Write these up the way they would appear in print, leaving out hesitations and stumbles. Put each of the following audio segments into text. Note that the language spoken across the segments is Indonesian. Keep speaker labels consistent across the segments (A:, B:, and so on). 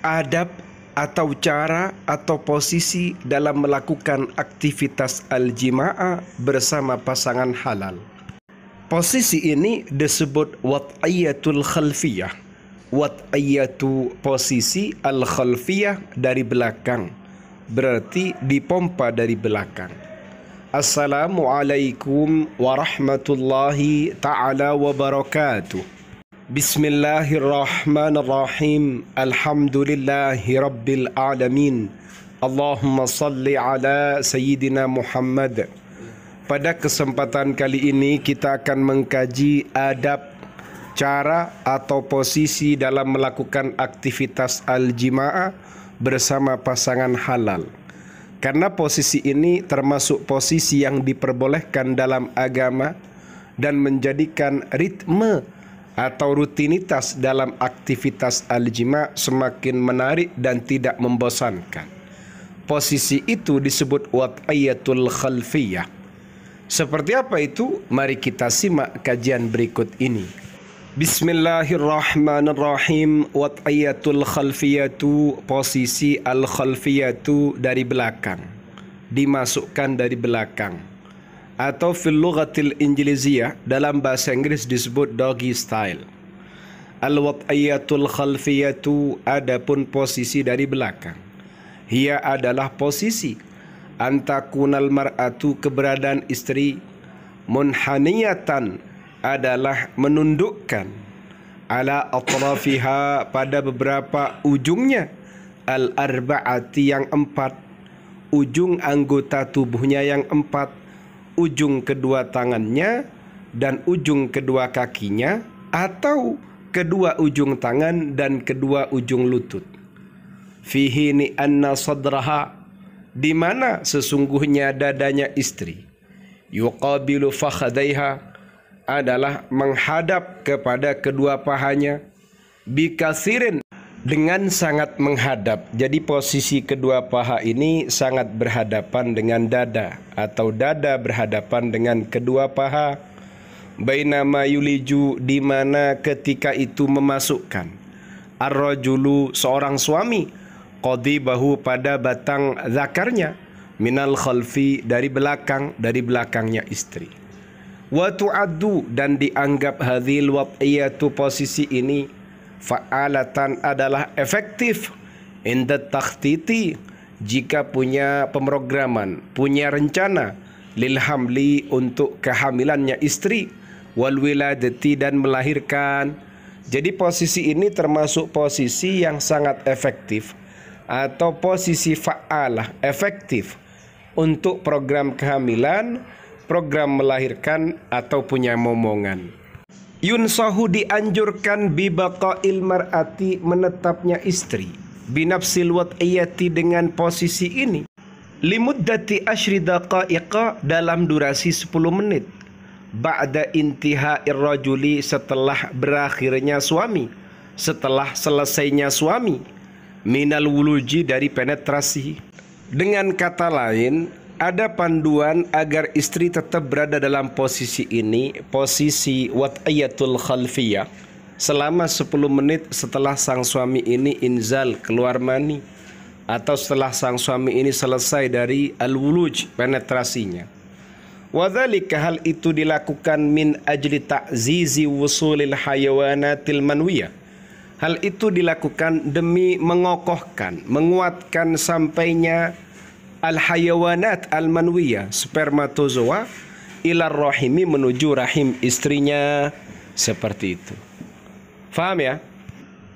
A: adab atau cara atau posisi dalam melakukan aktivitas al-jima'ah bersama pasangan halal. Posisi ini disebut wad'iyatul khalfiyah. Wad'iyatu posisi al-khalfiyah dari belakang, berarti dipompa dari belakang. Assalamualaikum warahmatullahi ta'ala wabarakatuh. Bismillahirrahmanirrahim. Alhamdulillahi rabbil alamin. Allahumma salli ala Sayyidina Muhammad. Pada kesempatan kali ini kita akan mengkaji adab, cara atau posisi dalam melakukan aktivitas al-jima'ah bersama pasangan halal. Karena posisi ini termasuk posisi yang diperbolehkan dalam agama dan menjadikan ritme atau rutinitas dalam aktivitas al-jima' semakin menarik dan tidak membosankan. Posisi itu disebut wad'iyatul khalfiyah. Seperti apa itu? Mari kita simak kajian berikut ini. Bismillahirrahmanirrahim. Wad'iyatul khalfiyatu, posisi al-khalfiyatu dari belakang, dimasukkan dari belakang. Atau fil lughatil injiliziyah, dalam bahasa Inggris disebut doggy style. Al-wad'iyatul khalfiyatu, adapun posisi dari belakang. Ia adalah posisi antakunal mar'atu, keberadaan istri, munhaniyatan, adalah menundukkan, ala atrafiha, pada beberapa ujungnya, al-arba'ati, yang empat, ujung anggota tubuhnya yang empat, ujung kedua tangannya dan ujung kedua kakinya, atau kedua ujung tangan dan kedua ujung lutut. Fihi ni anna sadraha, di mana sesungguhnya dadanya istri, yuqabilu fakhadaiha, adalah menghadap kepada kedua pahanya, bikasirin, dengan sangat menghadap. Jadi posisi kedua paha ini sangat berhadapan dengan dada, atau dada berhadapan dengan kedua paha. Bainama yuliju, di mana ketika itu memasukkan, ar-rajulu, seorang suami, qadibahu, pada batang zakarnya, minal khalfi, dari belakang, dari belakangnya istri. Wa tu'addu, dan dianggap hadhil wad'iyatu, posisi ini, fa'alatan, adalah efektif, inda takhtiti, jika punya pemrograman, punya rencana, lil hamli, untuk kehamilannya istri, wal wiladati, dan melahirkan. Jadi posisi ini termasuk posisi yang sangat efektif, atau posisi fa'alah, efektif untuk program kehamilan, program melahirkan, atau punya momongan. Yunsahu, dianjurkan, bibaqa'il mar'ati, menetapnya istri, binafsil wad'iyati, dengan posisi ini, limuddati asyri daqa'iqa, dalam durasi 10 menit, ba'da intiha'ir rajuli, setelah berakhirnya suami, setelah selesainya suami, minal wuluji, dari penetrasi. Dengan kata lain, ada panduan agar istri tetap berada dalam posisi ini, posisi wad'iyatul khalfiyah, selama 10 menit setelah sang suami ini inzal, keluar mani, atau setelah sang suami ini selesai dari al-wuluj, penetrasinya. Wadzalika, hal itu dilakukan min ajli ta'zizi wusulil hayawanatil manwiyah. Hal itu dilakukan demi mengokohkan, menguatkan sampainya al-hayawanat al-manwiyah, spermatozoa, ilar rahimi, menuju rahim istrinya, seperti itu. Faham ya?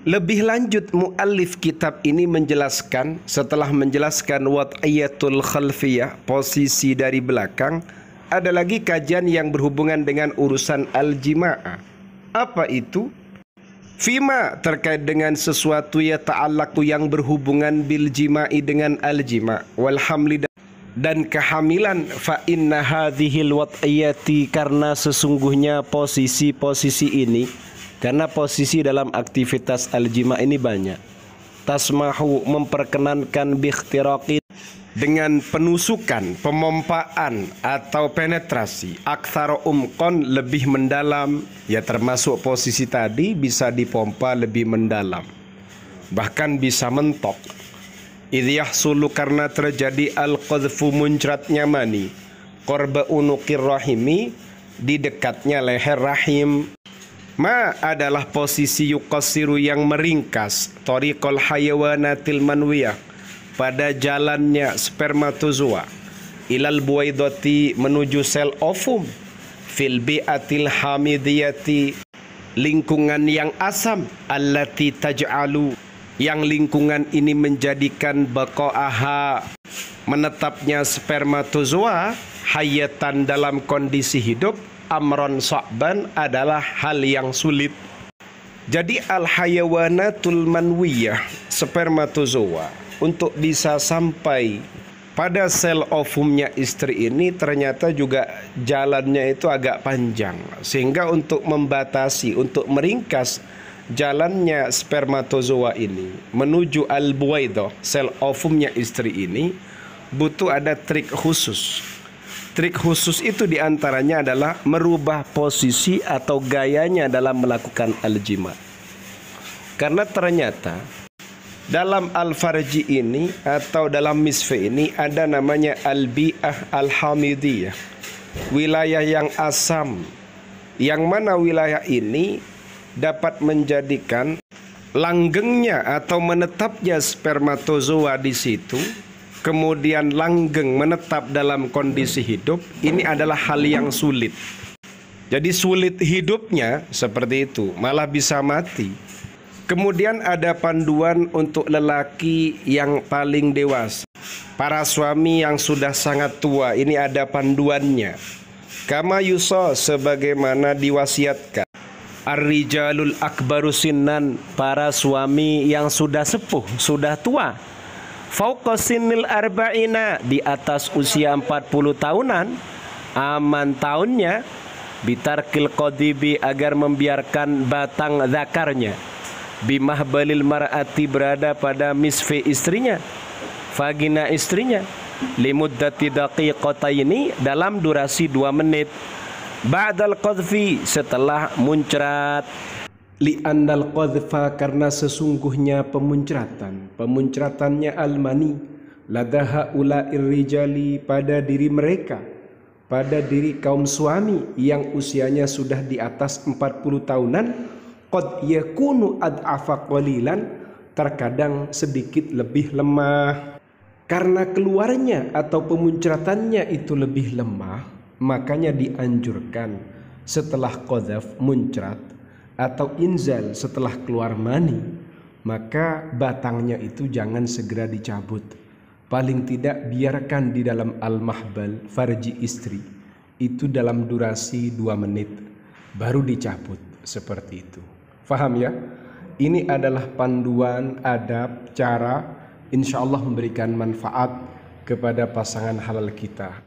A: Lebih lanjut muallif kitab ini menjelaskan, setelah menjelaskan wad'iyatul khalfiyah, posisi dari belakang, ada lagi kajian yang berhubungan dengan urusan al-jima'ah. Apa itu? Fima, terkait dengan sesuatu ya ta'allaku, yang berhubungan bil jima'i, dengan al-jima' wal hamli, dan kehamilan. Fa inna hadhil wad'iyati, karena sesungguhnya posisi-posisi ini, karena posisi dalam aktivitas al-jima' ini banyak, tasmahu, memperkenankan, biikhtiraqin, dengan penusukan, pemompaan atau penetrasi, aktsara umqon, lebih mendalam, ya termasuk posisi tadi bisa dipompa lebih mendalam. bahkan bisa mentok. Idh yahsulu, karena terjadi al-qadhfu, muncratnya mani, qorba unuqir rahimi, di dekatnya leher rahim. Ma adalah posisi yuqassiru, yang meringkas, tariqal hayawanatil manwiyah, pada jalannya spermatozoa, ilal buwaidati, menuju sel ovum, fil bi'atil hamidiyati, lingkungan yang asam, allati taj'alu, yang lingkungan ini menjadikan baqa'aha, menetapnya spermatozoa, hayatan, dalam kondisi hidup, amron sa'ban, adalah hal yang sulit. Jadi al-hayawanatul manwiyah, spermatozoa, untuk bisa sampai pada sel ovumnya istri ini ternyata juga jalannya itu agak panjang, sehingga untuk membatasi, untuk meringkas jalannya spermatozoa ini menuju al-buwaidah, sel ovumnya istri ini, butuh ada trik khusus. Trik khusus itu diantaranya adalah merubah posisi atau gayanya dalam melakukan al-jima. Karena ternyata dalam al-farji ini atau dalam misfe ini ada namanya al-bi'ah al-hamidiyah, wilayah yang asam, yang mana wilayah ini dapat menjadikan langgengnya atau menetapnya spermatozoa di situ, kemudian langgeng menetap dalam kondisi hidup. Ini adalah hal yang sulit. Jadi sulit hidupnya seperti itu, malah bisa mati. Kemudian ada panduan untuk lelaki yang paling dewasa, para suami yang sudah sangat tua. Ini ada panduannya. Kama yusa, sebagaimana diwasiatkan, ar-rijalul akbaru sinnan, para suami yang sudah sepuh, sudah tua, fauqa sinnil arba'ina, di atas usia 40 tahunan, aman tahunnya, bitarkil qadibi, agar membiarkan batang zakarnya, bimahbalil mar'ati, berada pada misfi istrinya, vagina istrinya, limuddati daqiqataini, dalam durasi 2 menit, ba'dal qadhfi, setelah muncrat. Li'annal qadhfa, karena sesungguhnya pemuncratannya al-mani, ladaha ula'ir rijali, pada diri mereka, pada diri kaum suami yang usianya sudah di atas 40 tahunan, qad yakunu ad'afa qalilan, terkadang sedikit lebih lemah. Karena keluarnya atau pemuncratannya itu lebih lemah, makanya dianjurkan setelah qadhaf, muncrat, atau inzal, setelah keluar mani, maka batangnya itu jangan segera dicabut. Paling tidak biarkan di dalam al-mahbal, farji istri, itu dalam durasi 2 menit, baru dicabut, seperti itu. Faham ya? Ini adalah panduan, adab, cara, insya Allah memberikan manfaat kepada pasangan halal kita.